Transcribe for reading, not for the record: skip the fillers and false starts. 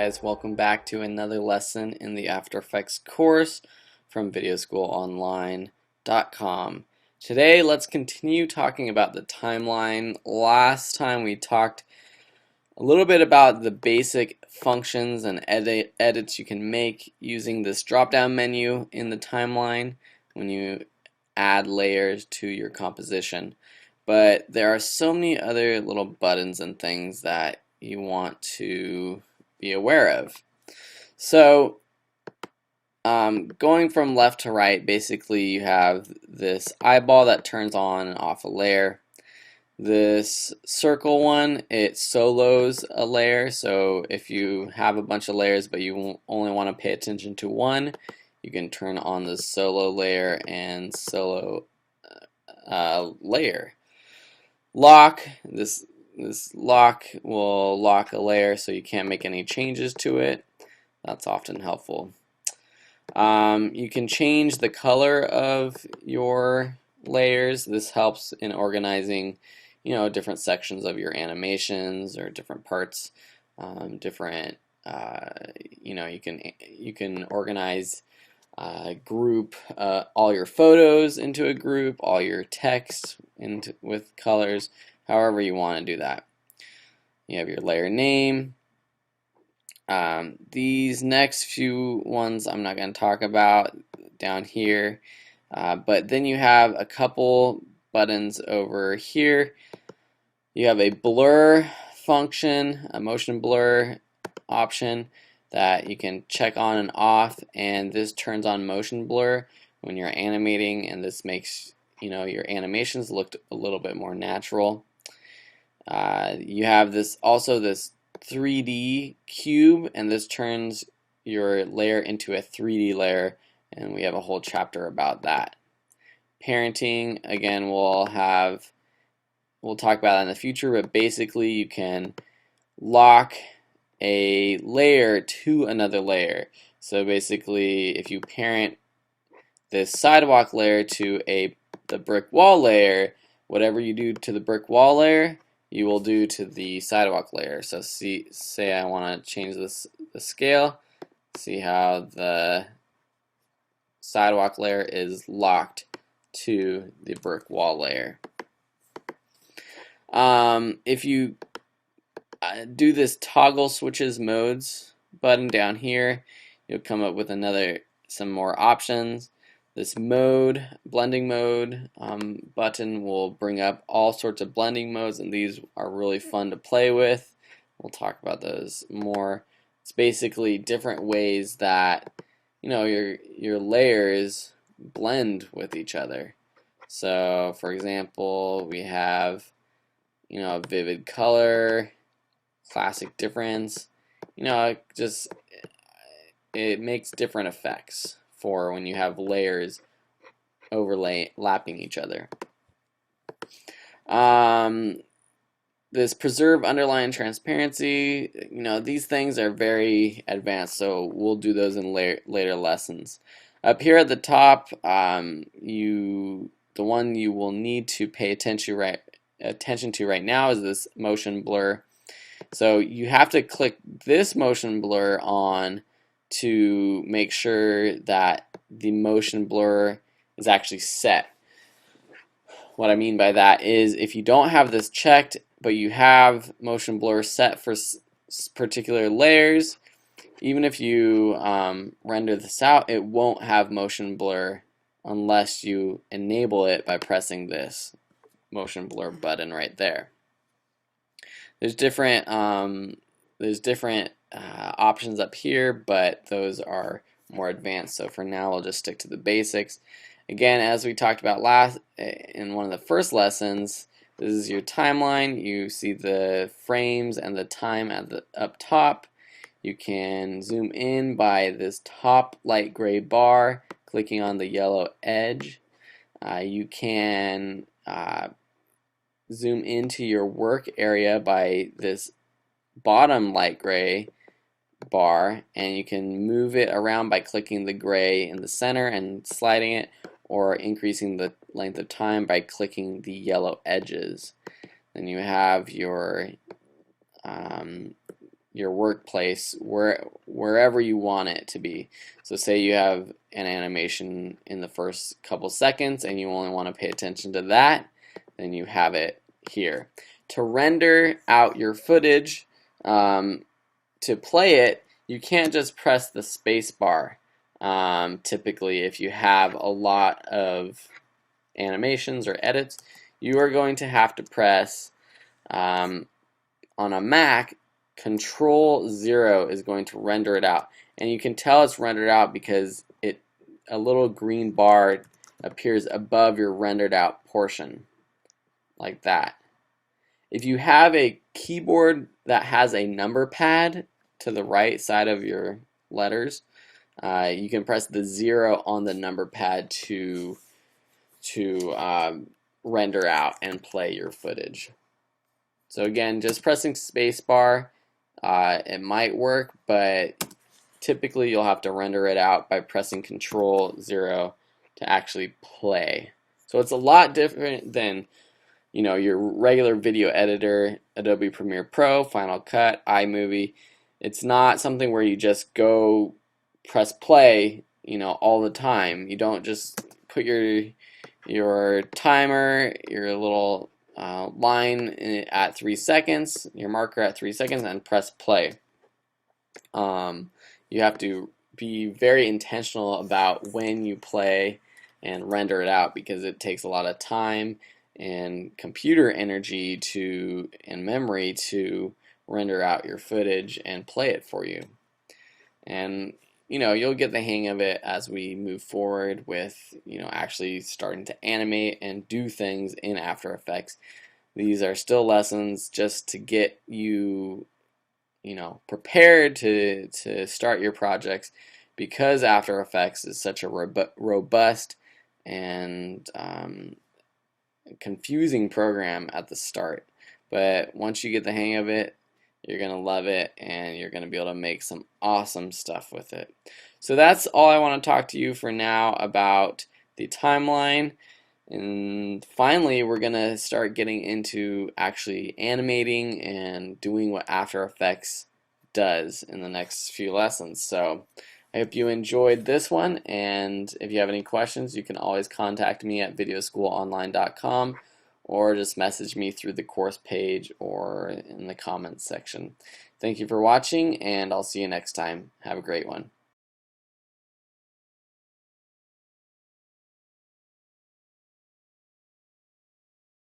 guys, welcome back to another lesson in the After Effects course from videoschoolonline.com. Today let's continue talking about the timeline. Last time we talked a little bit about the basic functions and edits you can make using this drop down menu in the timeline when you add layers to your composition. But there are so many other little buttons and things that you want to be aware of. So going from left to right, basically you have this eyeball that turns on and off a layer. This circle one, it solos a layer, so if you have a bunch of layers but you only want to pay attention to one, you can turn on the solo layer and solo layer. Lock, this lock will lock a layer so you can't make any changes to it. That's often helpful. You can change the color of your layers. This helps in organizing, different sections of your animations or different parts. You can organize, group all your photos into a group, all your text with colors, however you want to do that. You have your layer name. These next few ones I'm not going to talk about down here, but then you have a couple buttons over here. You have a blur function, a motion blur option that you can check on and off, and this turns on motion blur when you're animating, and this makes your animations look a little bit more natural. You have this 3D cube, and this turns your layer into a 3D layer, and we have a whole chapter about that. Parenting, again, we'll talk about that in the future, but basically you can lock a layer to another layer. So basically, if you parent this sidewalk layer to the brick wall layer, whatever you do to the brick wall layer, you will do to the sidewalk layer. So say I want to change the scale. See how the sidewalk layer is locked to the brick wall layer. If you do this toggle switches modes button down here, you'll come up with some more options. This blending mode button will bring up all sorts of blending modes, and these are really fun to play with. We'll talk about those more. It's basically different ways that your layers blend with each other. So for example, we have a vivid color, classic difference. It makes different effects for when you have layers overlapping each other. This preserve underline transparency, these things are very advanced, so we'll do those in later lessons. Up here at the top, the one you will need to pay attention to right now is this motion blur. So you have to click this motion blur on to make sure that the motion blur is actually set. What I mean by that is if you don't have this checked, but you have motion blur set for particular layers, even if you render this out, it won't have motion blur unless you enable it by pressing this motion blur button right there. There's different options up here, but those are more advanced. So for now, we'll just stick to the basics. Again, as we talked about in one of the first lessons, this is your timeline. You see the frames and the time up top. You can zoom in by this top light gray bar, clicking on the yellow edge. You can zoom into your work area by this bottom light gray bar, and you can move it around by clicking the gray in the center and sliding it, or increasing the length of time by clicking the yellow edges. Then you have your your workplace wherever you want it to be. So say you have an animation in the first couple seconds and you only want to pay attention to that, then you have it here. To render out your footage, to play it, you can't just press the space bar. Typically, if you have a lot of animations or edits, you are going to have to press on a Mac, Control 0 is going to render it out. And you can tell it's rendered out because a little green bar appears above your rendered out portion, like that. If you have a keyboard that has a number pad to the right side of your letters, you can press the 0 on the number pad to render out and play your footage. So again, just pressing spacebar, it might work, but typically you'll have to render it out by pressing Control 0 to actually play. So it's a lot different than your regular video editor, Adobe Premiere Pro, Final Cut, iMovie. It's not something where you just go press play, all the time. You don't just put your timer, your little line at 3 seconds, your marker at 3 seconds, and press play. You have to be very intentional about when you play and render it out, because it takes a lot of time and computer energy and memory to render out your footage and play it for you. And you'll get the hang of it as we move forward with actually starting to animate and do things in After Effects. These are still lessons just to get you prepared to start your projects, because After Effects is such a robust and confusing program at the start. But once you get the hang of it, you're going to love it, and you're going to be able to make some awesome stuff with it. So that's all I want to talk to you for now about the timeline. And finally, we're going to start getting into actually animating and doing what After Effects does in the next few lessons. So I hope you enjoyed this one, and if you have any questions, you can always contact me at videoschoolonline.com, or just message me through the course page or in the comments section. Thank you for watching, and I'll see you next time. Have a great one.